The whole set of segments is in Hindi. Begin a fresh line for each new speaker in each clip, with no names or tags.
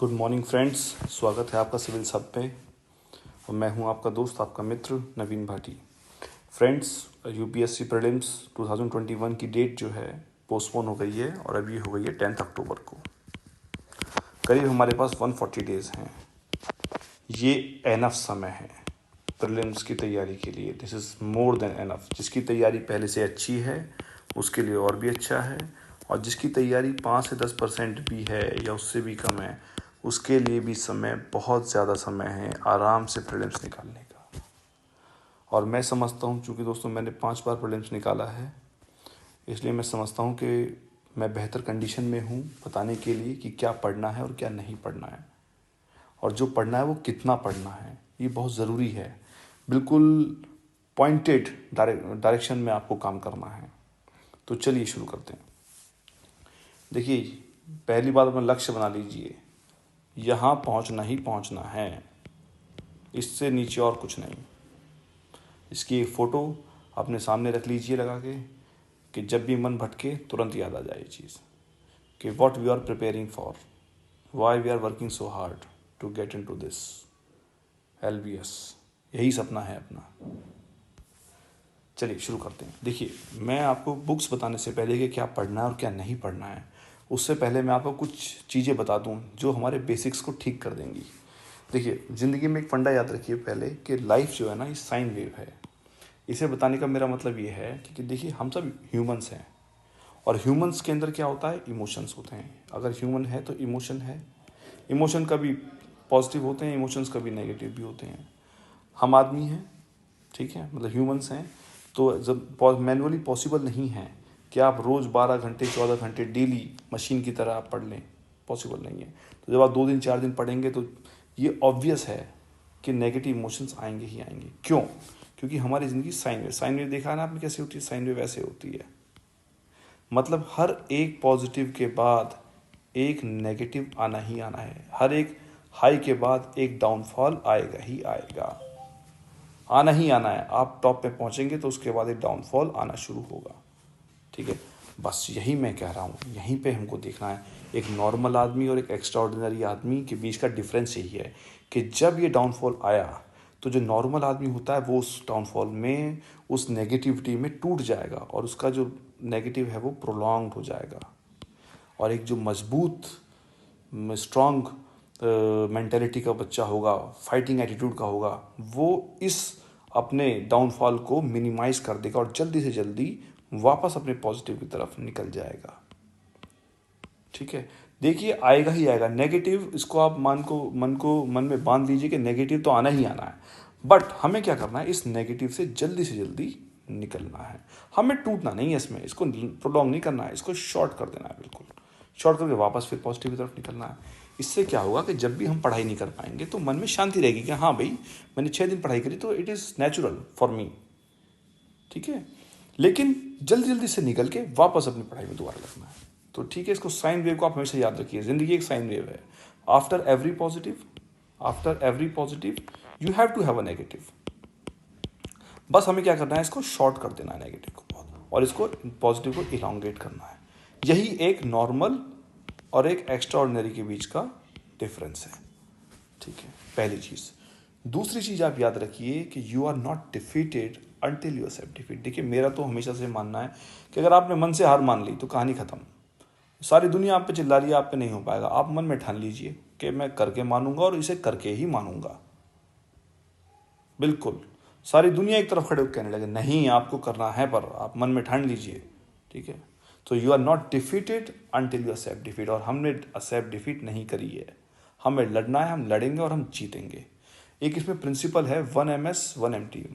गुड मॉर्निंग फ्रेंड्स, स्वागत है आपका सिविल सब पे। और मैं हूं आपका दोस्त, आपका मित्र नवीन भाटी। फ्रेंड्स, यूपीएससी प्रीलिम्स 2021 की डेट जो है पोस्टपोन हो गई है और अभी हो गई है 10 अक्टूबर को। करीब हमारे पास 140 डेज़ हैं। ये एनफ समय है प्रीलिम्स की तैयारी के लिए। This is more than enough. जिसकी तैयारी पहले से अच्छी है उसके लिए और भी अच्छा है, और जिसकी तैयारी 5 से 10% भी है या उससे भी कम है उसके लिए भी समय, बहुत ज़्यादा समय है आराम से प्रीलिम्स निकालने का। और मैं समझता हूँ, चूँकि दोस्तों मैंने 5 बार प्रीलिम्स निकाला है, इसलिए मैं समझता हूँ कि मैं बेहतर कंडीशन में हूँ बताने के लिए कि क्या पढ़ना है और क्या नहीं पढ़ना है, और जो पढ़ना है वो कितना पढ़ना है। ये बहुत ज़रूरी है। बिल्कुल पॉइंटेड डायरेक्शन में आपको काम करना है। तो चलिए शुरू करते हैं। देखिए, पहली बात अपना लक्ष्य बना लीजिए। यहाँ पहुँचना ही पहुँचना है, इससे नीचे और कुछ नहीं। इसकी एक फ़ोटो अपने सामने रख लीजिए लगा के, कि जब भी मन भटके तुरंत याद आ जाए ये चीज़, कि what we are preparing for, why we are working so hard to get into this LBS। यही सपना है अपना। चलिए शुरू करते हैं। देखिए, मैं आपको बुक्स बताने से पहले कि क्या पढ़ना है और क्या नहीं पढ़ना है, उससे पहले मैं आपको कुछ चीज़ें बता दूं जो हमारे बेसिक्स को ठीक कर देंगी। देखिए, ज़िंदगी में एक फंडा याद रखिए पहले, कि लाइफ जो है ना, ये साइन वेव है। इसे बताने का मेरा मतलब ये है कि देखिए, हम सब ह्यूमंस हैं, और ह्यूमंस के अंदर क्या होता है, इमोशंस होते हैं। अगर ह्यूमन है तो इमोशन है। इमोशन कभी पॉजिटिव होते हैं, इमोशंस कभी नेगेटिव भी होते हैं। हम आदमी हैं, ठीक है, मतलब ह्यूमंस हैं। तो जब मैनुअली पॉसिबल नहीं है कि आप रोज़ 12 घंटे 14 घंटे डेली मशीन की तरह आप पढ़ लें, पॉसिबल नहीं है। तो जब आप 2 दिन 4 दिन पढ़ेंगे तो ये ऑब्वियस है कि नेगेटिव इमोशंस आएंगे ही आएंगे। क्यों? क्योंकि हमारी ज़िंदगी साइन वेव देखा है ना आपने कैसे होती है। साइन वेव ऐसे होती है, मतलब हर एक पॉजिटिव के बाद एक नेगेटिव आना ही आना है। हर एक हाई के बाद एक डाउनफॉल आएगा ही आएगा, आना ही आना है। आप टॉप पे पहुंचेंगे तो उसके बाद एक डाउनफॉल आना शुरू होगा, ठीक है। बस यही मैं कह रहा हूँ, यहीं पे हमको देखना है। एक नॉर्मल आदमी और एक एक्स्ट्राऑर्डिनरी आदमी के बीच का डिफरेंस यही है कि जब ये डाउनफॉल आया तो जो नॉर्मल आदमी होता है वो उस डाउनफॉल में, उस नेगेटिविटी में टूट जाएगा, और उसका जो नेगेटिव है वो प्रोलॉन्ग हो जाएगा। और एक जो मजबूत स्ट्रॉन्ग मेंटेलिटी का बच्चा होगा, फाइटिंग एटीट्यूड का होगा, वो इस अपने डाउनफॉल को मिनिमाइज कर देगा और जल्दी से जल्दी वापस अपने पॉजिटिव की तरफ निकल जाएगा, ठीक है। देखिए, आएगा ही आएगा नेगेटिव। इसको आप मन में बांध लीजिए कि नेगेटिव तो आना ही आना है। बट हमें क्या करना है, इस नेगेटिव से जल्दी निकलना है। हमें टूटना नहीं है इसमें, इसको प्रोलॉन्ग नहीं करना है, इसको शॉर्ट कर देना है, बिल्कुल शॉर्ट करके वापस फिर पॉजिटिव की तरफ निकलना है। इससे क्या होगा कि जब भी हम पढ़ाई नहीं कर पाएंगे तो मन में शांति रहेगी कि हाँ भाई, मैंने 6 दिन पढ़ाई करी तो it is natural for me, ठीक है। लेकिन जल्दी से निकल के वापस अपनी पढ़ाई में दोबारा लगना है। तो ठीक है, इसको साइन वेव को आप हमेशा याद रखिए। जिंदगी एक साइन वेव है। After every positive you have to have a negative. बस हमें क्या करना है, इसको शॉर्ट कर देना है नेगेटिव को बहुत, और इसको पॉजिटिव को इलांगेट करना है। यही एक नॉर्मल और एक एक्स्ट्राऑर्डिनरी के बीच का डिफरेंस है, ठीक है, पहली चीज़। दूसरी चीज़ आप याद रखिए कि you are not defeated until you accept defeat. देखिए, मेरा तो हमेशा से मानना है कि अगर आपने मन से हार मान ली तो कहानी ख़त्म। सारी दुनिया आप पे चिल्ला रही है, आप पे नहीं हो पाएगा। आप मन में ठान लीजिए कि मैं करके मानूंगा और इसे करके ही मानूंगा। बिल्कुल, सारी दुनिया एक तरफ खड़े होकर कहने लगे नहीं आपको करना है, पर आप मन में ठान लीजिए, ठीक है। तो you are not defeated until you accept defeat, और हमने एक्सेप्ट डिफीट नहीं करी है। हमें लड़ना है, हम लड़ेंगे और हम जीतेंगे। एक इसमें प्रिंसिपल है 1 MS 1 MT,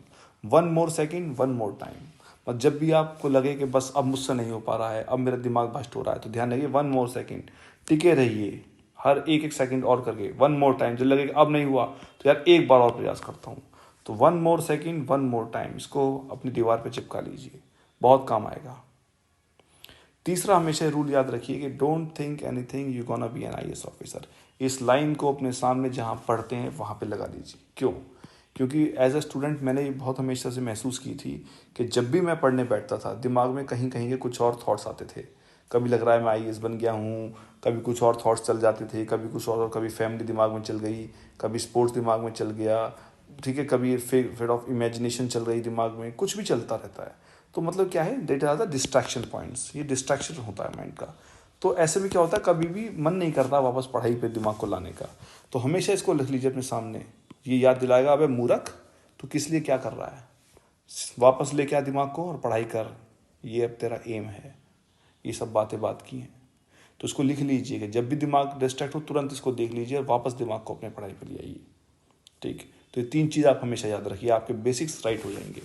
1 more second 1 more time। और जब भी आपको लगे कि बस अब मुझसे नहीं हो पा रहा है, अब मेरा दिमाग भ्रष्ट हो रहा है, तो ध्यान रखिए 1 more second, टिके रहिए हर एक सेकंड और करके। 1 more time, जब लगे कि अब नहीं हुआ तो यार एक बार और प्रयास करता हूँ, तो 1 more second 1 more time, इसको अपनी दीवार पे चिपका लीजिए, बहुत काम आएगा। तीसरा हमेशा रूल याद रखिए कि don't think anything you gonna be an IAS officer. इस लाइन को अपने सामने जहाँ पढ़ते हैं वहाँ पे लगा लीजिए। क्यों? क्योंकि एज अ स्टूडेंट मैंने ये बहुत हमेशा से महसूस की थी कि जब भी मैं पढ़ने बैठता था दिमाग में कहीं कहीं के कुछ और थॉट्स आते थे कभी लग रहा है मैं आईएएस बन गया हूँ, कभी कुछ और थॉट्स चल जाते थे, कभी कुछ और, कभी फैमिली दिमाग में चल गई, कभी स्पोर्ट्स दिमाग में चल गया, ठीक है, कभी फेड ऑफ इमेजिनेशन चल रही दिमाग में, कुछ भी चलता रहता है। तो मतलब क्या है, that are the distraction points, ये डिस्ट्रैक्शन होता है माइंड का। तो ऐसे में क्या होता है, कभी भी मन नहीं करता वापस पढ़ाई पे दिमाग को लाने का। तो हमेशा इसको लिख लीजिए अपने सामने, ये याद दिलाएगा, अबे मूर्ख तो किस लिए क्या कर रहा है, वापस लेके आ दिमाग को और पढ़ाई कर, ये अब तेरा एम है। ये सब बात की हैं, तो इसको लिख लीजिए कि जब भी दिमाग डिस्ट्रैक्ट हो तुरंत इसको देख लीजिए और वापस दिमाग को अपने पढ़ाई पर ले आइए। ठीक, तो ये 3 चीज़ आप हमेशा याद रखिए, आपके बेसिक्स राइट हो जाएंगे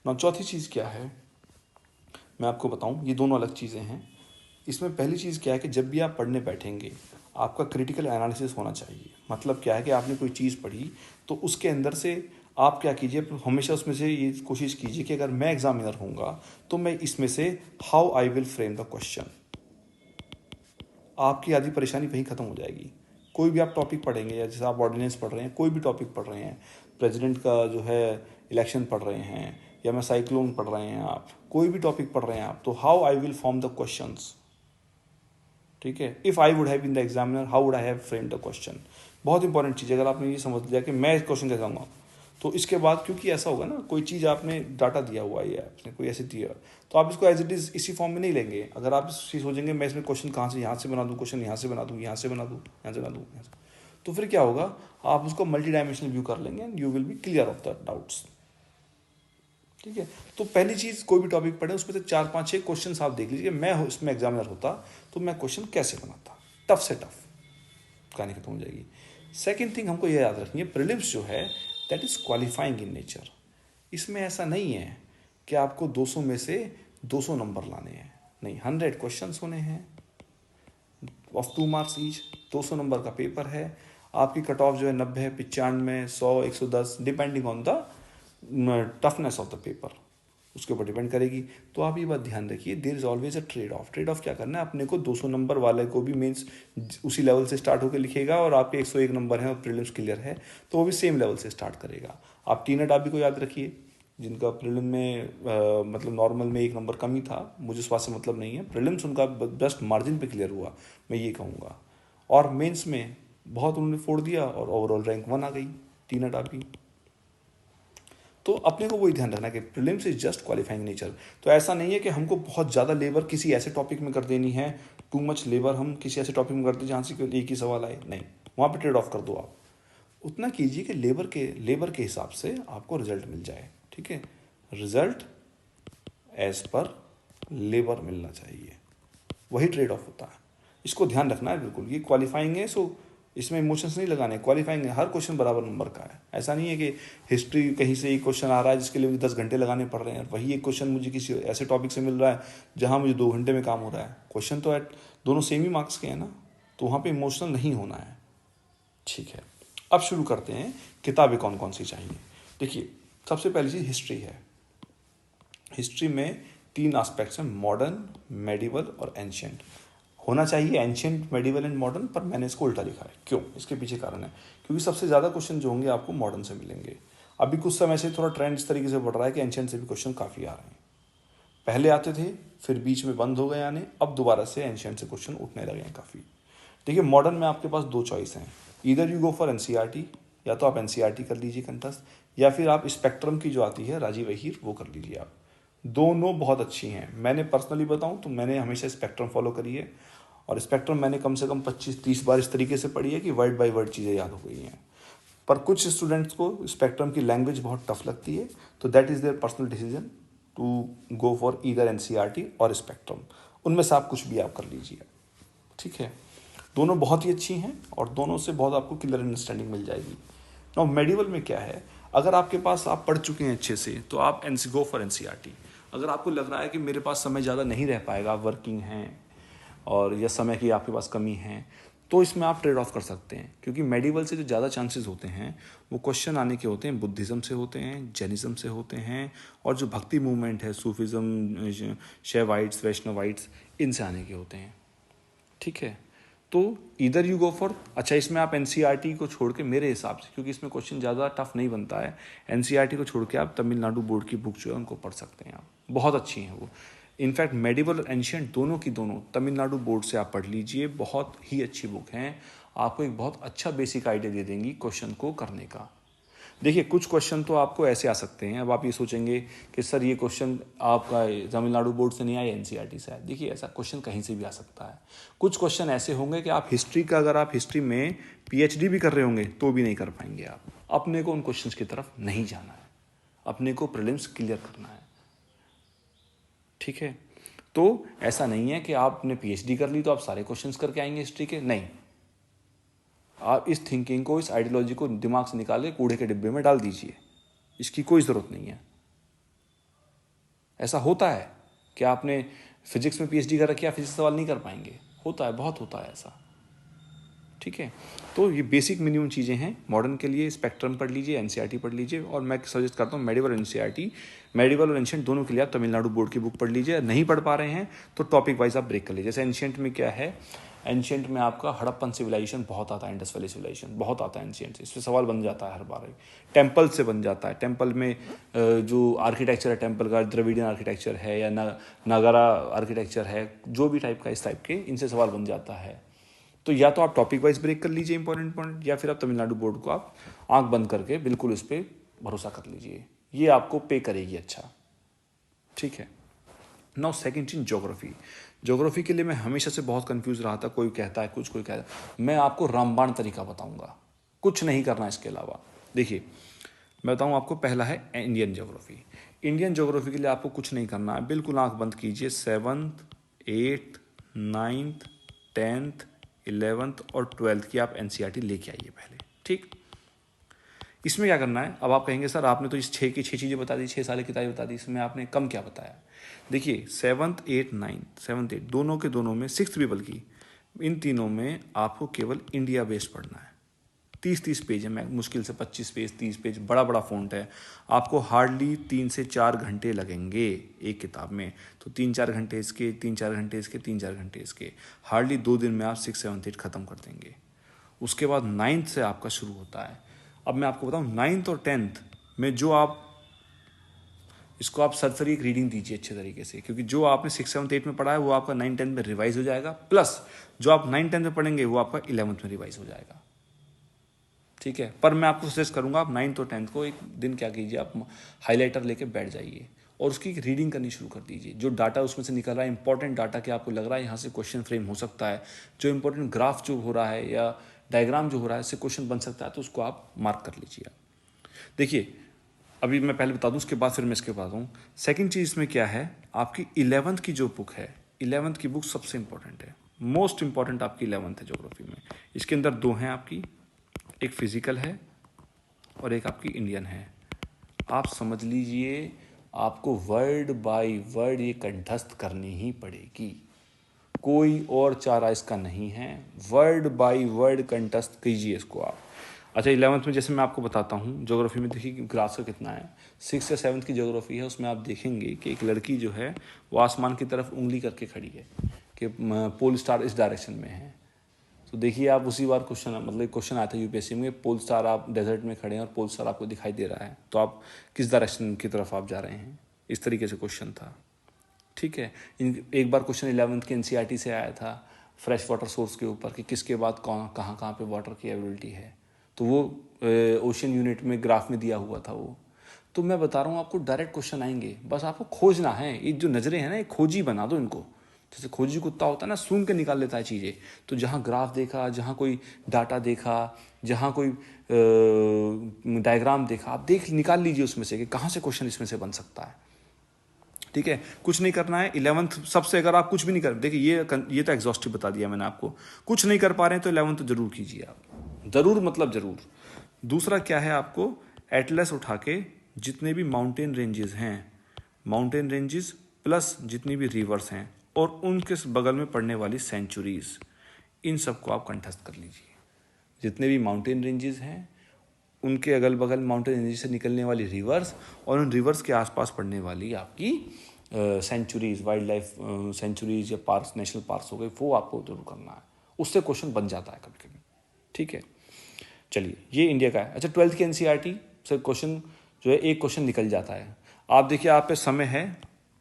ना। चौथी चीज़ क्या है मैं आपको बताऊं, ये दोनों अलग चीज़ें हैं। इसमें पहली चीज़ क्या है कि जब भी आप पढ़ने बैठेंगे आपका क्रिटिकल एनालिसिस होना चाहिए। मतलब क्या है कि आपने कोई चीज़ पढ़ी तो उसके अंदर से आप क्या कीजिए, हमेशा उसमें से ये कोशिश कीजिए कि अगर मैं एग्जामिनर होऊंगा तो मैं इसमें से how I will frame the question. आपकी आधी परेशानी वहीं ख़त्म हो जाएगी। कोई भी आप टॉपिक पढ़ेंगे, या जैसे आप ऑर्डिनेंस पढ़ रहे हैं, कोई भी टॉपिक पढ़ रहे हैं, प्रेसिडेंट का जो है इलेक्शन पढ़ रहे हैं, या मैं साइक्लोन पढ़ रहे हैं, आप कोई भी टॉपिक पढ़ रहे हैं आप, तो how I will form the questions. ठीक है, if I would have been the examiner how would I have frame the question. बहुत इंपॉर्टेंट चीज़ है। अगर आपने ये समझ लिया कि मैं इस क्वेश्चन कैसे आऊँगा, तो इसके बाद क्योंकि ऐसा होगा ना, कोई चीज़ आपने डाटा दिया हुआ है या आपने कोई ऐसी दिया, तो आप इसको एज इट इज़ इसी फॉर्म में नहीं लेंगे। अगर आप इस चीज़ सोचेंगे मैं इसमें क्वेश्चन कहाँ से, यहाँ से बना दूँ, क्वेश्चन यहाँ से बना दूँ, यहाँ से बना दूँ, यहाँ से बना दूँ, यहाँ से, तो फिर क्या होगा, आप उसको मल्टी डायमेंशनल व्यू कर लेंगे and you will be clear of the doubts. ठीक है, तो पहली चीज़, कोई भी टॉपिक पढ़े उसमें से 4 5 6 क्वेश्चन आप देख लीजिए, मैं इसमें एग्जामिनर होता तो मैं क्वेश्चन कैसे बनाता, टफ से टफ, कहानी खत्म हो जाएगी। सेकेंड थिंग हमको ये याद रखनी है, प्रीलिम्स जो है that is qualifying in nature. इसमें ऐसा नहीं है कि आपको 200 में से 200 नंबर लाने हैं, नहीं, 100 क्वेश्चंस होने हैं ऑफ 2 मार्क्स ईच, 200 नंबर का पेपर है। आपकी कट ऑफ जो है 90, 95, 100, 110 depending on the toughness of the paper, उसके ऊपर डिपेंड करेगी। तो आप ये बात ध्यान रखिए, there is always a trade off. Trade off क्या करना है, अपने को 200 नंबर वाले को भी मीन्स उसी लेवल से स्टार्ट होकर लिखेगा, और आपके 101 नंबर हैं और प्रीलिम्स क्लियर है तो वो भी सेम लेवल से स्टार्ट करेगा। आप टी नेट आप भी को याद रखिए, जिनका प्रीलिम में मतलब नॉर्मल में 1 नंबर कम ही था, मुझे इस बात से मतलब नहीं है, प्रीलिम्स उनका बेस्ट मार्जिन पे क्लियर हुआ, मैं ये कहूँगा। और मेंस में बहुत उन्होंने फोड़ दिया और ओवरऑल रैंक 1 आ गई टी नेट आप भी। तो अपने को वही ध्यान रखना है कि prelims is just qualifying nature. तो ऐसा नहीं है कि हमको बहुत ज़्यादा लेबर किसी ऐसे टॉपिक में कर देनी है, टू मच लेबर हम किसी ऐसे टॉपिक में कर दें जहाँ से केवल एक ही सवाल आए, नहीं, वहाँ पे ट्रेड ऑफ कर दो। आप उतना कीजिए कि लेबर के हिसाब से आपको रिजल्ट मिल जाए। ठीक है, रिजल्ट एज पर लेबर मिलना चाहिए, वही ट्रेड ऑफ होता है। इसको ध्यान रखना है बिल्कुल। ये क्वालिफाइंग है, सो इसमें इमोशंस नहीं लगाने, क्वालिफाइंग है, हर क्वेश्चन बराबर नंबर का है। ऐसा नहीं है कि हिस्ट्री कहीं से एक क्वेश्चन आ रहा है जिसके लिए मुझे 10 घंटे लगाने पड़ रहे हैं, वही एक क्वेश्चन मुझे किसी ऐसे टॉपिक से मिल रहा है जहाँ मुझे 2 घंटे में काम हो रहा है। क्वेश्चन तो दोनों सेम ही मार्क्स के हैं ना, तो वहाँ पे इमोशनल नहीं होना है। ठीक है, अब शुरू करते हैं, किताबें कौन कौन सी चाहिए। देखिए, सबसे पहली चीज़ हिस्ट्री है। हिस्ट्री में 3 एस्पेक्ट्स हैं, मॉडर्न, मेडिवल और एंशियंट। होना चाहिए एंशियंट, मेडिवल एंड मॉडर्न, पर मैंने इसको उल्टा लिखा है। क्यों, इसके पीछे कारण है, क्योंकि सबसे ज़्यादा क्वेश्चन जो होंगे आपको मॉडर्न से मिलेंगे। अभी कुछ समय से थोड़ा ट्रेंड इस तरीके से बढ़ रहा है कि एंशियंट से भी क्वेश्चन काफ़ी आ रहे हैं। पहले आते थे, फिर बीच में बंद हो गए आने, अब दोबारा से एंशियंट से क्वेश्चन उठने लगे हैं काफ़ी। देखिए, मॉडर्न में आपके पास 2 चॉइस हैं, इधर यू गो फॉर एनसीईआरटी, या तो आप एनसीईआरटी कर लीजिए कंठस्थ, या फिर आप स्पेक्ट्रम की जो आती है राजीव अहीर, वो कर लीजिए आप। दोनों बहुत अच्छी हैं। मैंने पर्सनली बताऊं तो मैंने हमेशा स्पेक्ट्रम फॉलो करी है, और स्पेक्ट्रम मैंने कम से कम 25-30 बार इस तरीके से पढ़ी है कि वर्ड बाय वर्ड चीज़ें याद हो गई हैं। पर कुछ स्टूडेंट्स को स्पेक्ट्रम की लैंग्वेज बहुत टफ लगती है, तो that is their personal decision to go for either NCERT और स्पेक्ट्रम। उनमें से आप कुछ भी आप कर लीजिए। ठीक है, दोनों बहुत ही अच्छी हैं और दोनों से बहुत आपको क्लियर अंडरस्टैंडिंग मिल जाएगी। नाउ मेडिवल में क्या है, अगर आपके पास आप पढ़ चुके हैं अच्छे से तो आप गो फॉर एनसीईआरटी। अगर आपको लग रहा है कि मेरे पास समय ज़्यादा नहीं रह पाएगा, आप वर्किंग हैं और या समय की आपके पास कमी है, तो इसमें आप ट्रेड ऑफ कर सकते हैं। क्योंकि मेडिवल से जो ज़्यादा चांसेस होते हैं वो क्वेश्चन आने के होते हैं बुद्धिज़्म से होते हैं, जैनिज़्म से होते हैं, और जो भक्ति मूवमेंट है, सूफिज़्म, शैवाइट्स, वैष्णवाइट्स, इनसे आने के होते हैं। ठीक है, तो इधर यू गो फॉर, अच्छा इसमें आप एनसीईआरटी को छोड़ के, मेरे हिसाब से, क्योंकि इसमें क्वेश्चन ज़्यादा टफ नहीं बनता है, एनसीईआरटी को छोड़ के आप तमिलनाडु बोर्ड की बुक जो है उनको पढ़ सकते हैं आप, बहुत अच्छी हैं वो। इनफैक्ट मेडिवल और एंशियंट दोनों की दोनों तमिलनाडु बोर्ड से आप पढ़ लीजिए, बहुत ही अच्छी बुक हैं, आपको एक बहुत अच्छा बेसिक आइडिया दे देंगी क्वेश्चन को करने का। देखिए कुछ क्वेश्चन तो आपको ऐसे आ सकते हैं, अब आप ये सोचेंगे कि सर ये क्वेश्चन आपका तमिलनाडु बोर्ड से नहीं आया, एनसीईआरटी से आया। देखिए ऐसा क्वेश्चन कहीं से भी आ सकता है। कुछ क्वेश्चन ऐसे होंगे कि आप हिस्ट्री का, अगर आप हिस्ट्री में पीएचडी भी कर रहे होंगे तो भी नहीं कर पाएंगे आप। अपने को उन क्वेश्चंस की तरफ नहीं जाना है, अपने को प्रीलिम्स क्लियर करना है, ठीक है। तो ऐसा नहीं है कि आपने पीएचडी कर ली तो आप सारे क्वेश्चंस करके आएंगे हिस्ट्री के, नहीं। आप इस थिंकिंग को, इस आइडियोलॉजी को दिमाग से निकाल के कूड़े के डिब्बे में डाल दीजिए, इसकी कोई ज़रूरत नहीं है। ऐसा होता है कि आपने फिजिक्स में पीएचडी कर रखी है, आप फिजिक्स सवाल नहीं कर पाएंगे, होता है, बहुत होता है ऐसा, ठीक है। तो ये बेसिक मिनिमम चीज़ें हैं मॉडर्न के लिए। स्पेक्ट्रम पढ़ लीजिए, एनसीईआरटी पढ़ लीजिए, और मैं सजेस्ट करता हूँ मेडिवल एनसीईआरटी, मेडिवल और एंशिएंट दोनों के लिए आप तमिलनाडु बोर्ड की बुक पढ़ लीजिए। नहीं पढ़ पा रहे हैं तो टॉपिक वाइज आप ब्रेक कर लीजिए। जैसे एंशिएंट में क्या है, एंशिएंट में आपका हड़प्पन सिविलाइजेशन बहुत आता है, इंडस वैली सिविलाइजेशन बहुत आता है एंशिएंट से, इस पर सवाल बन जाता है हर बार। टेम्पल से बन जाता है, टेम्पल में जो आर्किटेक्चर है टेम्पल का, द्रविडियन आर्किटेक्चर है या नागारा आर्किटेक्चर है, जो भी टाइप का, इस टाइप के इनसे सवाल बन जाता है। तो या तो आप टॉपिक वाइज ब्रेक कर लीजिए इंपॉर्टेंट पॉइंट, या फिर आप तमिलनाडु बोर्ड को आप आंख बंद करके बिल्कुल उस पर भरोसा कर लीजिए, ये आपको पे करेगी अच्छा, ठीक है। नाउ सेकंड चीज ज्योग्राफी। ज्योग्राफी के लिए मैं हमेशा से बहुत कंफ्यूज रहा था, कोई कहता है कुछ, कोई कहता है, मैं आपको रामबाण तरीका बताऊंगा, कुछ नहीं करना इसके अलावा। देखिए मैं बताऊं आपको, पहला है इंडियन ज्योग्राफी। इंडियन ज्योग्राफी के लिए आपको कुछ नहीं करना है, बिल्कुल आंख बंद कीजिए, 7th 8th 9th 10th 11th और 12th की आप एनसीईआरटी लेके आइए पहले, ठीक। इसमें क्या करना है, अब आप कहेंगे सर आपने तो इस 6 की 6 चीज़ें बता दी, 6 साल की किताबें बता दी, इसमें आपने कम क्या बताया। देखिए 7th 8th 9th 7th 8th दोनों के दोनों में, 6th भी बल्कि, इन तीनों में आपको केवल इंडिया बेस्ड पढ़ना है। 30 पेज है, मैं मुश्किल से 25 पेज 30 पेज, बड़ा बड़ा फ़ॉन्ट है, आपको हार्डली 3 से 4 घंटे लगेंगे एक किताब में। तो 3-4 घंटे इसके, 3-4 घंटे इसके, 3-4 घंटे इसके, हार्डली 2 दिन में आप 6 7 8 ख़त्म कर देंगे। उसके बाद 9th से आपका शुरू होता है। अब मैं आपको बताऊं 9th और 10th में जो आप, इसको आप सरसरी एक रीडिंग दीजिए अच्छे तरीके से, क्योंकि जो आपने 6 7 8 में पढ़ा है वो आपका 9 10 में रिवाइज हो जाएगा, प्लस जो आप 9 10 में पढ़ेंगे वो आपका 11th में रिवाइज हो जाएगा, ठीक है। पर मैं आपको सजेस्ट करूंगा आप 9th और 10th को एक दिन क्या कीजिए, आप हाईलाइटर लेके बैठ जाइए और उसकी रीडिंग करनी शुरू कर दीजिए। जो डाटा उसमें से निकल रहा है, इंपॉर्टेंट डाटा कि आपको लग रहा है यहाँ से क्वेश्चन फ्रेम हो सकता है, जो इंपॉर्टेंट ग्राफ जो हो रहा है या डायग्राम जो हो रहा है, इससे क्वेश्चन बन सकता है, तो उसको आप मार्क कर लीजिए। देखिए अभी मैं पहले बता दूं, उसके बाद फिर मैं इसके बाद हूँ। सेकंड चीज़ इसमें क्या है, आपकी 11th की जो बुक है, 11th की बुक सबसे इंपॉर्टेंट है, मोस्ट इंपॉर्टेंट आपकी 11th है ज्योग्राफी में। इसके अंदर 2 हैं आपकी, एक फिजिकल है और एक आपकी इंडियन है। आप समझ लीजिए आपको वर्ड बाय वर्ड ये कंठस्थ करनी ही पड़ेगी, कोई और चारा इसका नहीं है। वर्ड बाय वर्ड कंठस्थ कीजिए इसको आप। अच्छा 11th में जैसे मैं आपको बताता हूँ, ज्योग्राफी में देखिए ग्राफ का कितना है। 6th या 7th की ज्योग्राफी है, उसमें आप देखेंगे कि एक लड़की जो है वो आसमान की तरफ उंगली करके खड़ी है कि पोल स्टार इस डायरेक्शन में है। तो देखिए आप उसी बार क्वेश्चन, मतलब क्वेश्चन आता है यूपीएससी में, पोल स्टार आप डेजर्ट में खड़े हैं और पोल स्टार आपको दिखाई दे रहा है, तो आप किस डायरेक्शन की तरफ आप जा रहे हैं, इस तरीके से क्वेश्चन था, ठीक है। एक बार क्वेश्चन 11th के एनसीईआरटी से आया था फ्रेश वाटर सोर्स के ऊपर कि किसके बाद कहाँ कहाँ पे वाटर की अवेलेबिलिटी है, तो वो ओशन यूनिट में ग्राफ में दिया हुआ था वो। तो मैं बता रहा हूँ आपको डायरेक्ट क्वेश्चन आएंगे, बस आपको खोजना है। ये जो नज़रें हैं ना, ये खोजी बना दो इनको, जैसे खोजी कुत्ता होता है ना, सूंघ के निकाल लेता है चीज़ें। तो जहाँ ग्राफ देखा, जहाँ कोई डाटा देखा, जहाँ कोई डायग्राम देखा, आप देख निकाल लीजिए उसमें से कि कहाँ से क्वेश्चन इसमें से बन सकता है, ठीक है। कुछ नहीं करना है 11th सबसे, अगर आप कुछ भी नहीं कर, देखिए ये तो एग्जॉस्टिव बता दिया मैंने आपको। कुछ नहीं कर पा रहे हैं तो 11th तो जरूर कीजिए आप, जरूर मतलब जरूर। दूसरा क्या है, आपको एटलस उठा के जितने भी माउंटेन रेंजेस हैं, माउंटेन रेंजेस प्लस जितनी भी रिवर्स हैं और उनके बगल में पड़ने वाली सेंचुरीज, इन सबको आप कंठस्थ कर लीजिए। जितने भी माउंटेन रेंजेस हैं उनके अगल बगल माउंटेन रेंज से निकलने वाली रिवर्स और उन रिवर्स के आसपास पड़ने वाली आपकी सेंचुरीज, वाइल्ड लाइफ सेंचुरीज या पार्क्स, नेशनल पार्क्स हो गए, वो आपको जरूर करना है। उससे क्वेश्चन बन जाता है कभी कभी, ठीक है। चलिए ये इंडिया का है। अच्छा 12th की एनसीईआरटी से क्वेश्चन जो है, एक क्वेश्चन निकल जाता है। आप देखिए आप पे समय है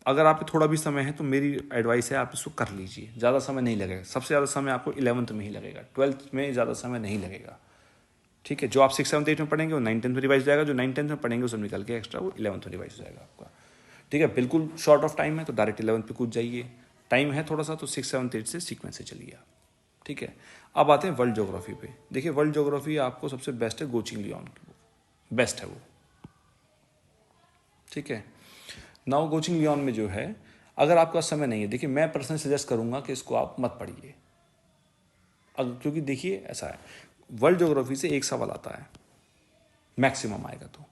अगर आप पे थोड़ा भी समय है तो मेरी एडवाइस है आप इसको कर लीजिए, ज़्यादा समय नहीं लगेगा। सबसे ज़्यादा समय आपको 11th में ही लगेगा, 12th में ज़्यादा समय नहीं लगेगा। ठीक है, जो आप 6, 7, 8 में पढ़ेंगे वो 9, 10 में रिवाइज हो जाएगा, जो 9, 10 में पढ़ेंगे वो सब निकल के एक्स्ट्रा वो 11th में रिवाइज हो जाएगा आपका। ठीक है, बिल्कुल शॉर्ट ऑफ टाइम है तो डायरेक्ट 11th पे कूद जाइए, टाइम है थोड़ा सा तो 6, 7, 8 से सीक्वेंस से चलिए आप। ठीक है, अब आते हैं वर्ल्ड ज्योग्राफी पे। देखिए वर्ल्ड ज्योग्राफी आपको सबसे बेस्ट है गोचिंग लियोन की बुक, बेस्ट है वो। ठीक है, नाउ गोचिंग लियोन में जो है अगर आपका समय नहीं है, देखिए मैं पर्सनली सजेस्ट करूंगा कि इसको आप मत पढ़िए, क्योंकि देखिए ऐसा है वर्ल्ड ज्योग्राफी से एक सवाल आता है मैक्सिमम आएगा, तो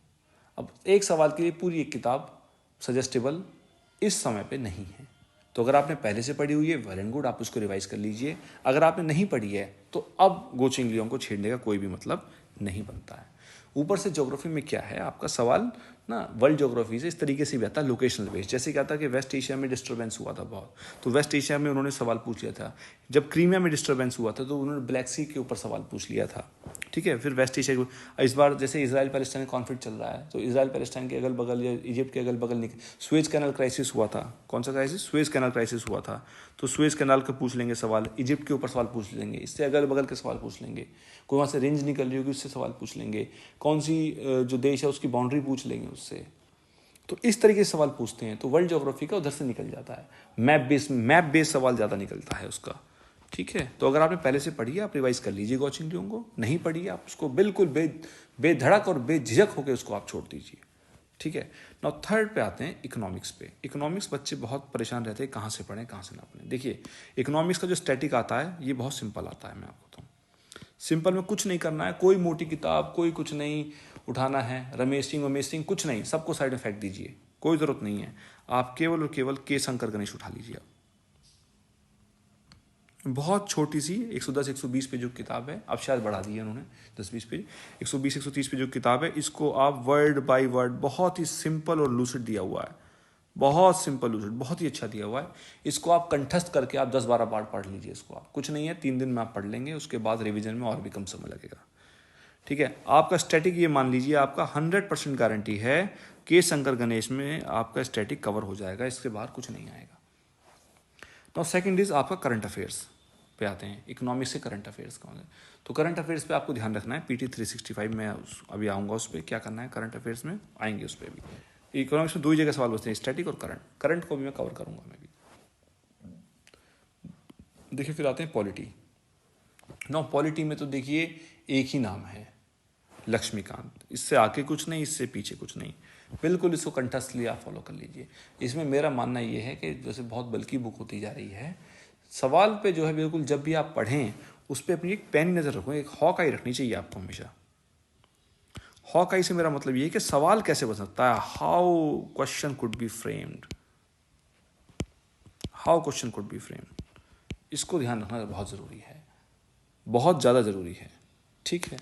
अब एक सवाल के लिए पूरी एक किताब सजेस्टेबल इस समय पे नहीं है। तो अगर आपने पहले से पढ़ी हुई है वेल एंड गुड, आप उसको रिवाइज कर लीजिए। अगर आपने नहीं पढ़ी है तो अब गोचिंग लियोन को छेड़ने का कोई भी मतलब नहीं बनता है। ऊपर से ज्योग्राफी में क्या है आपका सवाल ना, वर्ल्ड ज्योग्राफी से इस तरीके से भी आता है लोकेशनल बेस्ड। जैसे क्या था कि वेस्ट एशिया में डिस्टर्बेंस हुआ था बहुत, तो वेस्ट एशिया में उन्होंने सवाल पूछ लिया था। जब क्रीमिया में डिस्टर्बेंस हुआ था तो उन्होंने ब्लैक सी के ऊपर सवाल पूछ लिया था। ठीक है, फिर वेस्ट एशिया को इस बार जैसे इसराइल पैलेस्टाइन कॉन्फ्लिक्ट चल रहा है तो इसराइल पैलेस्टाइन के अगल बगल या इजिप्ट के अगल बगल सुएज कैनाल क्राइसिस हुआ था। कौन सा क्राइसिस? सुएज कैनाल क्राइसिस हुआ था, तो सुएज कैनाल का पूछ लेंगे सवाल, इजिप्ट के ऊपर सवाल पूछ लेंगे, इससे अगल बगल के सवाल पूछ लेंगे, कोई वहाँ से रेंज निकल रही होगी उससे सवाल पूछ लेंगे, कौन सी जो देश है उसकी बाउंड्री पूछ लेंगे उससे। तो इस तरीके से सवाल पूछते हैं, तो वर्ल्ड ज्योग्राफी का उधर से निकल जाता है, मैप बेस सवाल ज़्यादा निकलता है उसका। ठीक है, तो अगर आपने पहले से पढ़ी है आप रिवाइज कर लीजिए गोचिंग लियोन को, नहीं पढ़ी है आप उसको बिल्कुल बेधड़क और बेझिझक होकर उसको आप छोड़ दीजिए। ठीक है, नाउ थर्ड पे आते हैं इकोनॉमिक्स पे। इकोनॉमिक्स बच्चे बहुत परेशान रहते हैं कहाँ से पढ़ें कहाँ से ना पढ़ें। देखिए इकोनॉमिक्स का जो स्टैटिक आता है ये बहुत सिंपल आता है, मैं आपको बताऊँ सिंपल में कुछ नहीं करना है, कोई मोटी किताब कोई कुछ नहीं उठाना है, रमेश सिंह कुछ नहीं, सबको साइड में फेंक दीजिए, कोई ज़रूरत नहीं है। आप केवल और केवल के शंकर गणेश उठा लीजिए। आप बहुत छोटी सी 110 120 पेज जो किताब है, अब शायद बढ़ा दी है उन्होंने 10-20 पेज, 120 130 पेज जो किताब है, इसको आप वर्ड बाय वर्ड बहुत ही सिंपल और लूसिड दिया हुआ है, बहुत सिंपल लूसिड, बहुत ही अच्छा दिया हुआ है। इसको आप कंठस्थ करके आप 10-12 बार पढ़ लीजिए इसको, आप कुछ नहीं है 3 दिन में आप पढ़ लेंगे, उसके बाद रिविजन में और भी कम समय लगेगा। ठीक है, आपका स्टैटिक ये मान लीजिए आपका 100% गारंटी है कि शंकर गणेश में आपका स्टैटिक कवर हो जाएगा, इसके बाहर कुछ नहीं आएगा। नाउ सेकंड इज आपका करंट अफेयर्स पे आते हैं, इकोनॉमिक्स से करंट अफेयर्स कौन है। तो करंट अफेयर्स पे आपको ध्यान रखना है, पीटी 365 में अभी आऊँगा उस पर क्या करना है, करंट अफेयर्स में आएंगे उस पर भी। इकोनॉमिक्स में 2 ही जगह सवाल बचते हैं, स्टैटिक और करंट, करंट को भी मैं कवर करूँगा मैं भी। देखिए फिर आते हैं पॉलिटी। नाउ पॉलिटी में तो देखिए एक ही नाम है लक्ष्मीकांत, इससे आगे कुछ नहीं, इससे पीछे कुछ नहीं, बिल्कुल इसको कंठस्थली आप फॉलो कर लीजिए। इसमें मेरा मानना ये है कि जैसे बहुत बल्कि बुक होती जा रही है, सवाल पे जो है बिल्कुल जब भी आप पढ़ें उस पर अपनी एक पैनी नज़र रखो, एक हॉक आई रखनी चाहिए आपको हमेशा। हॉक आई से मेरा मतलब ये है कि सवाल कैसे बन सकता है, how question could be framed, how question could be framed, इसको ध्यान रखना बहुत ज़रूरी है, बहुत ज़्यादा ज़रूरी है। ठीक है,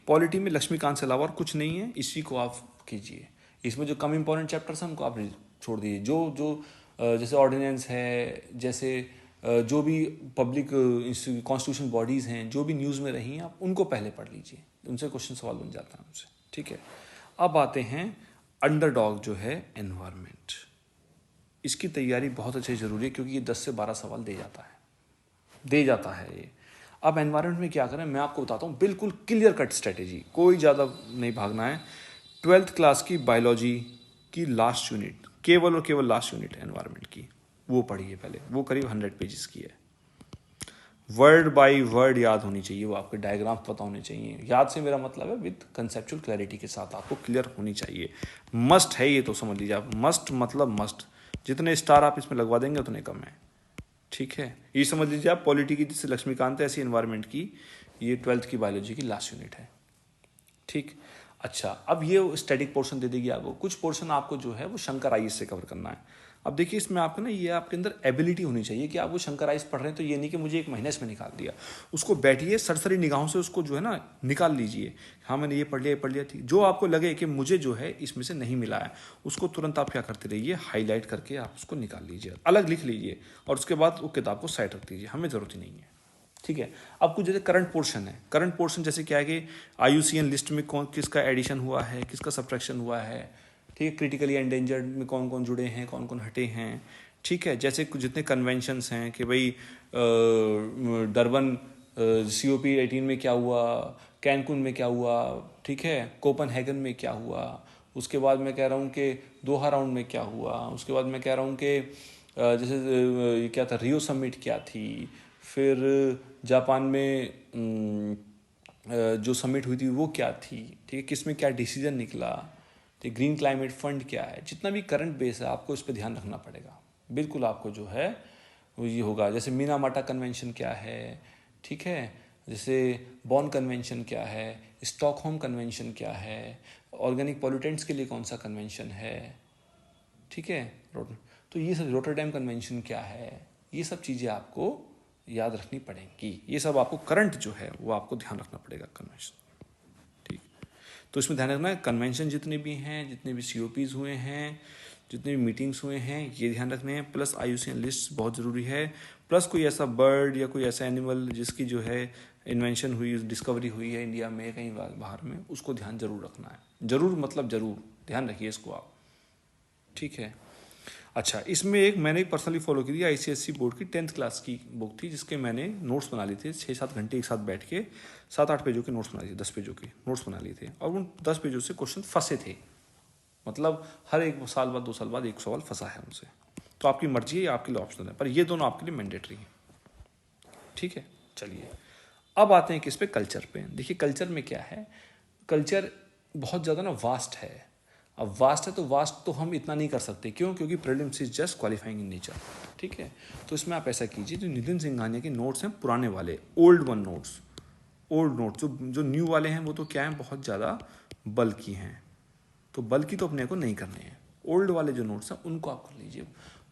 पॉलिटी में लक्ष्मीकांत से अलावा और कुछ नहीं है, इसी को आप कीजिए। इसमें जो कम इंपॉर्टेंट चैप्टर्स हैं उनको आप छोड़ दीजिए, जो जैसे ऑर्डिनेंस है, जैसे जो भी पब्लिक कॉन्स्टिट्यूशन बॉडीज़ हैं, जो भी न्यूज़ में रही हैं, आप उनको पहले पढ़ लीजिए, उनसे क्वेश्चन सवाल बन जाता है उनसे। ठीक है, अब आते हैं अंडरडॉग जो है एनवायरनमेंट, इसकी तैयारी बहुत अच्छी ज़रूरी है क्योंकि ये 10 से 12 सवाल दे जाता है ये। अब एनवायरनमेंट में क्या करें मैं आपको बताता हूँ, बिल्कुल क्लियर कट स्ट्रेटेजी, कोई ज़्यादा नहीं भागना है। 12th क्लास की बायोलॉजी की लास्ट यूनिट, केवल और केवल लास्ट यूनिट एनवायरनमेंट की, वो पढ़िए पहले, वो करीब 100 पेजेस की है, वर्ड बाय वर्ड याद होनी चाहिए, वो आपके डायग्राम पता होने चाहिए। याद से मेरा मतलब है विद कंसेप्चुअल क्लैरिटी के साथ आपको क्लियर होनी चाहिए, मस्ट है ये, तो समझ लीजिए आप, मस्ट मतलब मस्ट, जितने स्टार आप इसमें लगवा देंगे उतने कम है। ठीक है, ये समझ लीजिए आप पॉलिटी की जैसे लक्ष्मीकांत है ऐसी एनवायरनमेंट की ये 12th की बायोलॉजी की लास्ट यूनिट है। ठीक, अच्छा अब ये स्टैटिक पोर्शन दे देगी आपको, कुछ पोर्शन आपको जो है वो शंकर आइस से कवर करना है। अब देखिए इसमें आपको ना ये आपके अंदर एबिलिटी होनी चाहिए कि आप वो शंकर आइस पढ़ रहे हैं तो ये नहीं कि मुझे 1 महीने इसमें निकाल दिया, उसको बैठिए सरसरी निगाहों से उसको जो है ना निकाल लीजिए, हाँ मैंने ये पढ़ लिया ठीक, जो आपको लगे कि मुझे जो है इसमें से नहीं मिला है उसको तुरंत आप क्या करते रहिए, हाईलाइट करके आप उसको निकाल लीजिए, अलग लिख लीजिए और उसके बाद वो किताब को साइड रख दीजिए, हमें ज़रूरत ही नहीं है। ठीक है, अब कुछ जैसे करंट पोर्शन है, करंट पोर्शन जैसे क्या है कि IUCN लिस्ट में कौन किसका एडिशन हुआ है, किसका सब्ट्रैक्शन हुआ है, ठीक है, क्रिटिकली एंडेंजर्ड में कौन कौन जुड़े हैं, कौन कौन हटे हैं, ठीक है। जैसे जितने कन्वेंशंस हैं कि भाई डरबन COP18 में क्या हुआ, कैनकुन में क्या हुआ, ठीक है, कोपनहेगन में क्या हुआ, उसके बाद मैं कह रहा हूँ कि दोहा राउंड में क्या हुआ, उसके बाद मैं कह रहा हूँ कि जैसे ये क्या था, रियो समिट क्या थी, फिर जापान में जो समिट हुई थी वो क्या थी, ठीक है, किस में क्या डिसीजन निकला, तो ग्रीन क्लाइमेट फंड क्या है, जितना भी करंट बेस है आपको इस पर ध्यान रखना पड़ेगा। बिल्कुल आपको जो है वो ये होगा, जैसे मिनामाटा कन्वेंशन क्या है, ठीक है, जैसे बॉन कन्वेंशन क्या है, स्टॉकहोम कन्वेंशन क्या है, ऑर्गेनिक पॉल्यूटेंट्स के लिए कौन सा कन्वेंशन है, ठीक है, तो ये सब रोटरडैम कन्वेंशन क्या है, ये सब चीज़ें आपको याद रखनी पड़ेंगी। ये सब आपको करंट जो है वो आपको ध्यान रखना पड़ेगा कन्वेंशन, ठीक। तो इसमें ध्यान रखना है कन्वेंशन जितने भी हैं, जितने भी COPs हुए हैं, जितने भी मीटिंग्स हुए हैं, ये ध्यान रखने हैं। प्लस IUCN लिस्ट बहुत ज़रूरी है, प्लस कोई ऐसा बर्ड या कोई ऐसा एनिमल जिसकी जो है इन्वेंशन हुई, डिस्कवरी हुई है इंडिया में कहीं बाहर में, उसको ध्यान जरूर रखना है। जरूर मतलब जरूर ध्यान रखिए इसको आप, ठीक है। अच्छा, इसमें मैंने पर्सनली फॉलो की थी ICSE बोर्ड की 10th क्लास की बुक थी, जिसके मैंने नोट्स बना लिए थे 6-7 घंटे एक साथ बैठ के, 7-8 पेजों के नोट्स बना लिए थे, 10 पेजों के नोट्स बना लिए थे, और उन 10 पेजों से क्वेश्चन फंसे थे, मतलब हर 1 साल बाद 2 साल बाद एक सवाल फंसा है उनसे। तो आपकी मर्जी है, आपके लिए ऑप्शनल है, पर ये दोनों आपके लिए मैंडेटरी हैं, ठीक है। चलिए अब आते हैं किस पे, कल्चर पे। देखिए कल्चर में क्या है, कल्चर बहुत ज़्यादा ना वास्ट है। अब वास्ट है तो वास्ट तो हम इतना नहीं कर सकते, क्यों, क्योंकि prelims is just qualifying in nature, ठीक है। तो इसमें आप ऐसा कीजिए, जो नितिन सिंघानिया के नोट्स हैं पुराने वाले, ओल्ड नोट्स, जो न्यू वाले हैं वो तो क्या है, बहुत ज़्यादा बल्कि हैं, तो बल्कि तो अपने को नहीं करने हैं। ओल्ड वाले जो नोट्स हैं उनको आप कर लीजिए,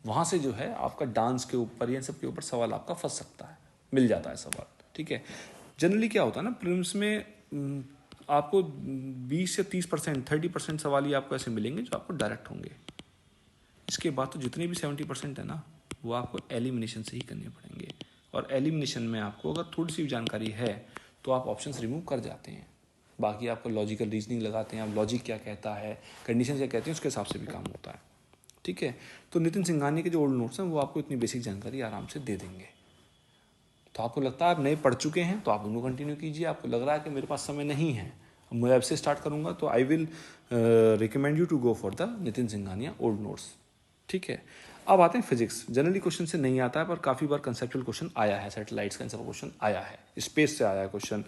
वहाँ से जो है आपका डांस के ऊपर या सब के ऊपर सवाल आपका फंस सकता है, मिल जाता है सवाल, ठीक है। जनरली क्या होता है ना, प्रीलिम्स में आपको 20 से 30%, 30% सवाल ही आपको ऐसे मिलेंगे जो आपको डायरेक्ट होंगे। इसके बाद तो जितने भी 70% है ना, वो आपको एलिमिनेशन से ही करने पड़ेंगे, और एलिमिनेशन में आपको अगर थोड़ी सी जानकारी है तो आप ऑप्शंस रिमूव कर जाते हैं, बाकी आपको लॉजिकल रीजनिंग लगाते हैं, आप लॉजिक क्या कहता है, कंडीशन क्या कहते हैं, उसके हिसाब से भी काम होता है, ठीक है। तो नितिन सिंघानिया के जो ओल्ड नोट्स हैं वो आपको इतनी बेसिक जानकारी आराम से दे देंगे। तो आपको लगता है आप नए पढ़ चुके हैं तो आप उनको कंटिन्यू कीजिए, आपको लग रहा है कि मेरे पास समय नहीं है, मैं अब से स्टार्ट करूंगा, तो I will recommend you to go for the Nitin Singhania old notes, ठीक है। अब आते हैं फिजिक्स। जनरली क्वेश्चन से नहीं आता है, पर काफ़ी बार कंसेप्चुअल क्वेश्चन आया है, सैटेलाइट्स का क्वेश्चन आया है, स्पेस से आया है क्वेश्चन,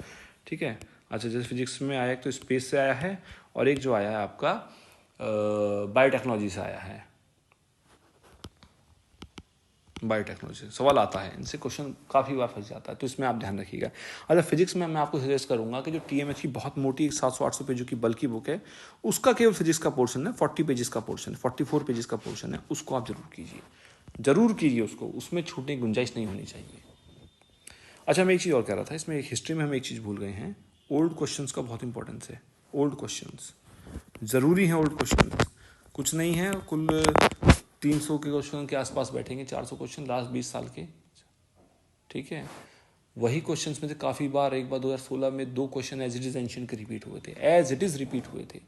ठीक है। अच्छा, जैसे फिजिक्स में आया एक तो स्पेस से आया है, और एक जो आया है आपका बायोटेक्नोलॉजी से आया है, बायोटेक्नोलॉजी सवाल आता है, इनसे क्वेश्चन काफ़ी बार फंस जाता है, तो इसमें आप ध्यान रखिएगा। अच्छा, फिजिक्स में मैं आपको सजेस्ट करूंगा कि जो TMH की बहुत मोटी 700-800 पेजों की बल्कि बुक है, उसका केवल फिजिक्स का पोर्शन है, 40 पेजेस का पोर्शन है, 44 पेजेस का पोर्शन है, उसको आप जरूर कीजिए उसको, उसमें छूटने की गुंजाइश नहीं होनी चाहिए। अच्छा, मैं एक चीज़ और कह रहा था, इसमें हिस्ट्री में हम एक चीज़ भूल गए हैं, ओल्ड क्वेश्चंस का बहुत इंपॉर्टेंस है। ओल्ड क्वेश्चंस ज़रूरी हैं, ओल्ड क्वेश्चंस कुछ नहीं है, कुल 300 के क्वेश्चन के आसपास बैठेंगे, 400 क्वेश्चन लास्ट 20 साल के, ठीक है। वही क्वेश्चंस में से काफ़ी बार, एक बार 2016 में 2 question as it is ancient के रिपीट हुए थे, एज इट इज़ रिपीट हुए थे,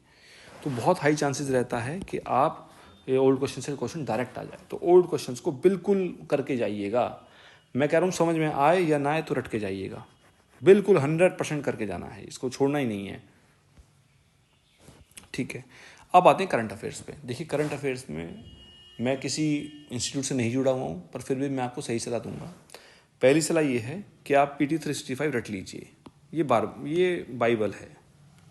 तो बहुत हाई चांसेस रहता है कि आप ओल्ड क्वेश्चन से क्वेश्चन डायरेक्ट आ जाए। तो ओल्ड क्वेश्चंस को बिल्कुल करके जाइएगा, मैं कह रहा हूँ समझ में आए या ना आए तो रट के जाइएगा, बिल्कुल 100% करके जाना है, इसको छोड़ना ही नहीं है, ठीक है। अब आते हैं करंट अफेयर्स पे। देखिए करंट अफेयर्स में मैं किसी इंस्टीट्यूट से नहीं जुड़ा हुआ हूँ, पर फिर भी मैं आपको सही सलाह दूंगा। पहली सलाह ये है कि आप PT 365 रट लीजिए, ये बाइबल है,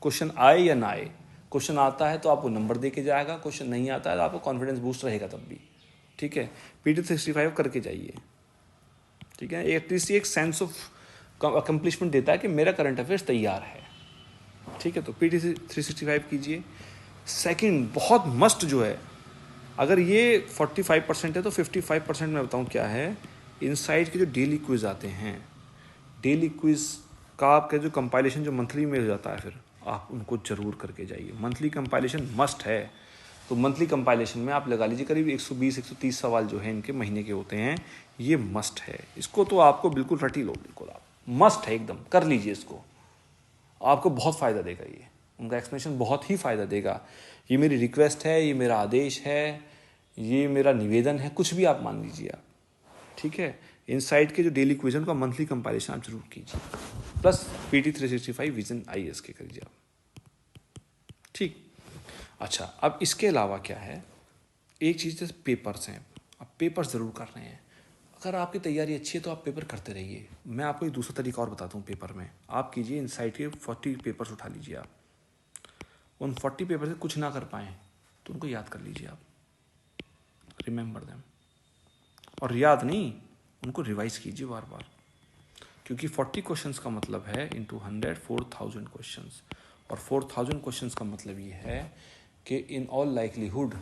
क्वेश्चन आए या ना आए, क्वेश्चन आता है तो आपको नंबर दे के जाएगा, क्वेश्चन नहीं आता है तो आपको कॉन्फिडेंस बूस्ट रहेगा तब भी, ठीक है। PT 365 करके जाइए, ठीक है। एटलीस्ट एक सेंस ऑफ अकम्पलिशमेंट देता है कि मेरा करंट अफेयर्स तैयार है, ठीक है। तो PT 365 कीजिए। सेकंड बहुत मस्ट जो है, अगर ये 45% है तो 55% मैं बताऊँ क्या है, इनसाइट के जो डेली क्विज आते हैं, डेली क्विज का आपका जो कंपाइलेशन जो मंथली में हो जाता है, फिर आप उनको जरूर करके जाइए। मंथली कंपाइलेशन मस्ट है, तो मंथली कंपाइलेशन में आप लगा लीजिए करीब 120-130 सवाल जो है इनके महीने के होते हैं, ये मस्ट है। इसको तो आपको बिल्कुल रटी लो, बिल्कुल आप मस्ट है, एकदम कर लीजिए इसको, आपको बहुत फ़ायदा देगा ये, उनका एक्सप्लेनेशन बहुत ही फ़ायदा देगा। ये मेरी रिक्वेस्ट है, ये मेरा आदेश है, ये मेरा निवेदन है, कुछ भी आप मान लीजिए आप, ठीक है। इनसाइट के जो डेली क्विज़न का मंथली कंपाइलेशन आप जरूर कीजिए, प्लस PT 365 विजन IAS के करिए आप, ठीक। अच्छा, अब इसके अलावा क्या है, एक चीज़ जैसे पेपर्स हैं, आप पेपर ज़रूर कर रहे हैं। अगर आपकी तैयारी अच्छी है तो आप पेपर करते रहिए। मैं आपको एक दूसरा तरीका और बताता हूँ पेपर में। आप कीजिए, इनसाइट के 40 पेपर्स उठा लीजिए आप, उन 40 पेपर से कुछ ना कर पाएँ तो उनको याद कर लीजिए आप, रिमेंबर देम। और याद नहीं, उनको रिवाइज कीजिए बार बार, क्योंकि 40 क्वेश्चंस का मतलब है इंटू 100 4000 क्वेश्चंस, और 4000 क्वेश्चंस का मतलब ये है कि इन ऑल लाइकलीहुड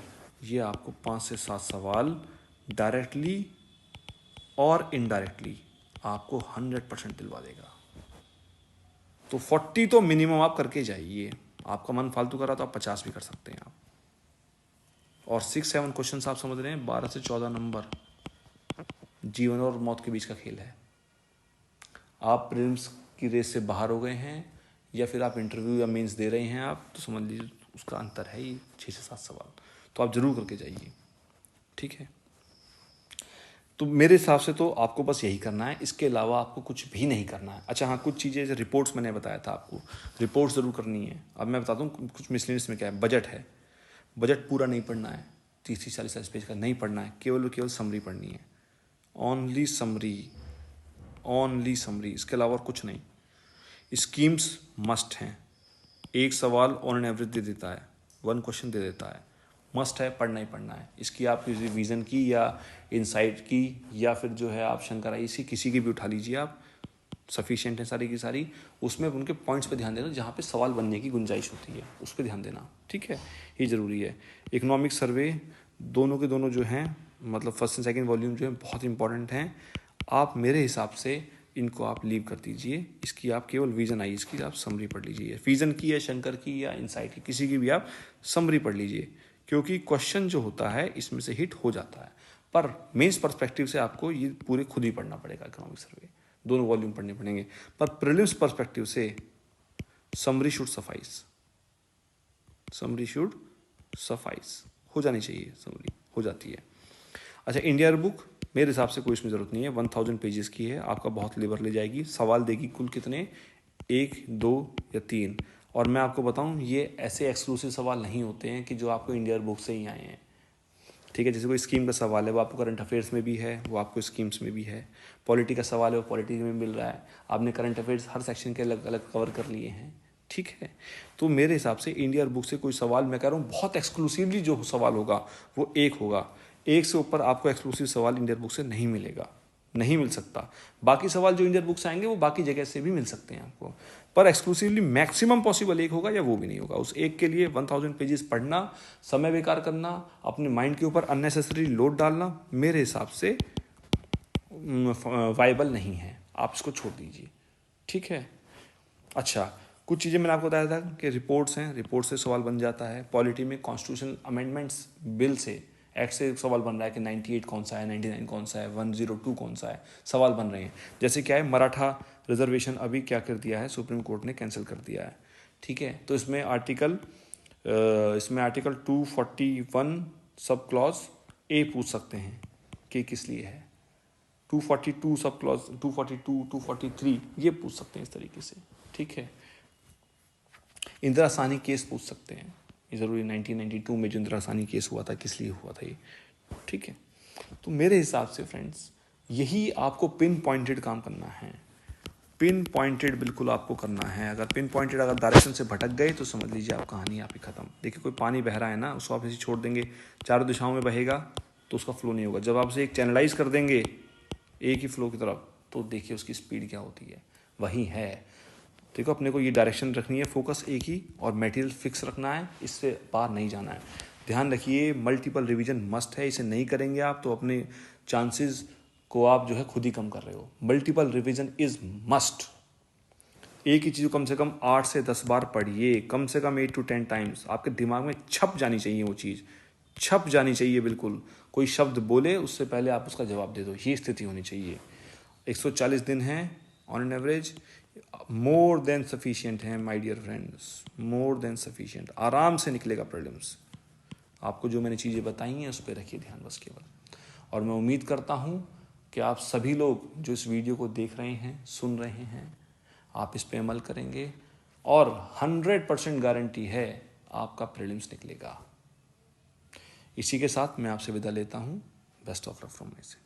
ये आपको 5 से 7 सवाल डायरेक्टली और इनडायरेक्टली आपको 100% दिलवा देगा। तो 40 तो मिनिमम आप करके जाइए। आपका मन फालतू कर रहा तो आप 50 भी कर सकते हैं आप। और 6-7 क्वेश्चन आप समझ रहे हैं, 12 से 14 नंबर जीवन और मौत के बीच का खेल है। आप प्रीलिम्स की रेस से बाहर हो गए हैं या फिर आप इंटरव्यू या मेंस दे रहे हैं आप, तो समझ लीजिए उसका अंतर है ये 6 से 7 सवाल, तो आप जरूर करके जाइए, ठीक है। तो मेरे हिसाब से तो आपको बस यही करना है, इसके अलावा आपको कुछ भी नहीं करना है। अच्छा हाँ, कुछ चीज़ें जैसे रिपोर्ट्स मैंने बताया था आपको, रिपोर्ट ज़रूर करनी है। अब मैं बताता हूँ कुछ मिसलेनियस में क्या है। बजट है, बजट पूरा नहीं पढ़ना है, 30-40 पेज का नहीं पढ़ना है, केवल समरी पढ़नी है, ओनली समरी, ओनली समरी, इसके अलावा और कुछ नहीं। स्कीम्स मस्ट हैं, एक सवाल ऑन एन एवरेज दे देता है, 1 क्वेश्चन दे देता है, मस्ट है, पढ़ना ही पढ़ना है। इसकी आप किसी विजन की या इनसाइट की या फिर जो है आप शंकर आईएएस की किसी की भी उठा लीजिए आप, सफिशिएंट है सारी की सारी। उसमें उनके पॉइंट्स पे ध्यान देना, जहाँ पे सवाल बनने की गुंजाइश होती है उस पर ध्यान देना, ठीक है, ये ज़रूरी है। इकोनॉमिक सर्वे दोनों के दोनों जो हैं, मतलब फर्स्ट एंड सेकेंड वॉल्यूम जो है बहुत इंपॉर्टेंट हैं। आप मेरे हिसाब से इनको आप लीव कर दीजिए, इसकी आप केवल विजन आई इसकी आप समरी पढ़ लीजिए, विजन की या शंकर की या इनसाइट की किसी की भी आप समरी पढ़ लीजिए, क्योंकि क्वेश्चन जो होता है इसमें से हिट हो जाता है। पर मेंस पर्सपेक्टिव से आपको ये पूरे खुद ही पढ़ना पड़ेगा, इकोनॉमिक सर्वे दोनों वॉल्यूम पढ़ने पड़ेंगे। पर प्रीलिम्स पर्सपेक्टिव से summary should suffice, summary should suffice, हो जानी चाहिए, समरी हो जाती है। अच्छा, इंडिया बुक मेरे हिसाब से कोई इसमें ज़रूरत नहीं है, 1000 पेजेस की है, आपका बहुत लेबर ले जाएगी। सवाल देगी कुल कितने, 1, 2 या 3। और मैं आपको बताऊं, ये ऐसे एक्सक्लूसिव सवाल नहीं होते हैं कि जो आपको इंडिया बुक से ही आए हैं, ठीक है। जैसे कोई स्कीम का सवाल है वो आपको करंट अफेयर्स में भी है, वो आपको स्कीम्स में भी है। पॉलिटी का सवाल है वो पॉलिटी में मिल रहा है, आपने करंट अफेयर्स हर सेक्शन के अलग अलग कवर कर लिए हैं, ठीक है। तो मेरे हिसाब से इंडिया बुक से कोई सवाल, मैं कह रहा हूँ बहुत एक्सक्लूसिवली जो सवाल होगा वो एक होगा, एक से ऊपर आपको एक्सक्लूसिव सवाल इंडिया बुक से नहीं मिलेगा, नहीं मिल सकता। बाकी सवाल जो इंडिया बुक से आएंगे वो बाकी जगह से भी मिल सकते हैं आपको, पर एक्सक्लूसिवली मैक्सिमम पॉसिबल एक होगा या वो भी नहीं होगा। उस एक के लिए 1000 पेजेस पढ़ना, समय बेकार करना, अपने माइंड के ऊपर अननेसेसरी लोड डालना मेरे हिसाब से वाइबल नहीं है, आप इसको छोड़ दीजिए, ठीक है। अच्छा, कुछ चीज़ें मैंने आपको बताया था कि रिपोर्ट्स हैं, रिपोर्ट से सवाल बन जाता है। पॉलिटी में कॉन्स्टिट्यूशन अमेंडमेंट्स बिल से, एक्ट से सवाल बन रहा है कि 98 कौन सा है, 99 कौन सा है, 102 कौन सा है, सवाल बन रहे हैं। जैसे क्या है, मराठा रिजर्वेशन अभी क्या कर दिया है, सुप्रीम कोर्ट ने कैंसिल कर दिया है, ठीक है। तो इसमें आर्टिकल 241 सब क्लॉज ए पूछ सकते हैं कि किस लिए है, 242 सब क्लॉज 242 243 ये पूछ सकते हैं इस तरीके से, ठीक है। इंदिरा साहनी केस पूछ सकते हैं, ये ज़रूरी 1992 में जो इंदिरा साहनी केस हुआ था किस लिए हुआ था ये, ठीक है। तो मेरे हिसाब से फ्रेंड्स यही आपको पिन पॉइंटेड काम करना है, पिन पॉइंटेड बिल्कुल आपको करना है। अगर पिन पॉइंटेड अगर डायरेक्शन से भटक गए तो समझ लीजिए आप कहानी आप ही खत्म। देखिए, कोई पानी बह रहा है ना, उसको आप ऐसे छोड़ देंगे चारों दिशाओं में बहेगा तो उसका फ्लो नहीं होगा। जब आप उसे एक चैनलाइज कर देंगे एक ही फ्लो की तरफ, तो देखिए उसकी स्पीड क्या होती है, वही है। देखो, अपने को ये डायरेक्शन रखनी है, फोकस एक ही, और मटेरियल फिक्स रखना है, इससे पार नहीं जाना है। ध्यान रखिए, मल्टीपल रिवीजन मस्ट है, इसे नहीं करेंगे आप तो अपने चांसेस को आप जो है खुद ही कम कर रहे हो। Multiple revision is must. एक ही चीज़ कम से कम 8 से 10 बार पढ़िए, कम से कम 8 to 10 टाइम्स। आपके दिमाग में छप जानी चाहिए, वो चीज़ छप जानी चाहिए बिल्कुल। कोई शब्द बोले उससे पहले आप उसका जवाब दे दो, ये स्थिति होनी चाहिए। 140 दिन है on an average, more than sufficient है my dear friends, more than sufficient. आराम से निकलेगा प्रीलिम्स। आपको जो मैंने चीज़ें बताई हैं उस पर रखिए ध्यान बस केवल। और मैं उम्मीद करता हूँ कि आप सभी लोग जो इस वीडियो को देख रहे हैं, सुन रहे हैं, आप इस पे अमल करेंगे और 100% गारंटी है आपका प्रीलिम्स निकलेगा। इसी के साथ मैं आपसे विदा लेता हूँ। Best of luck from my side.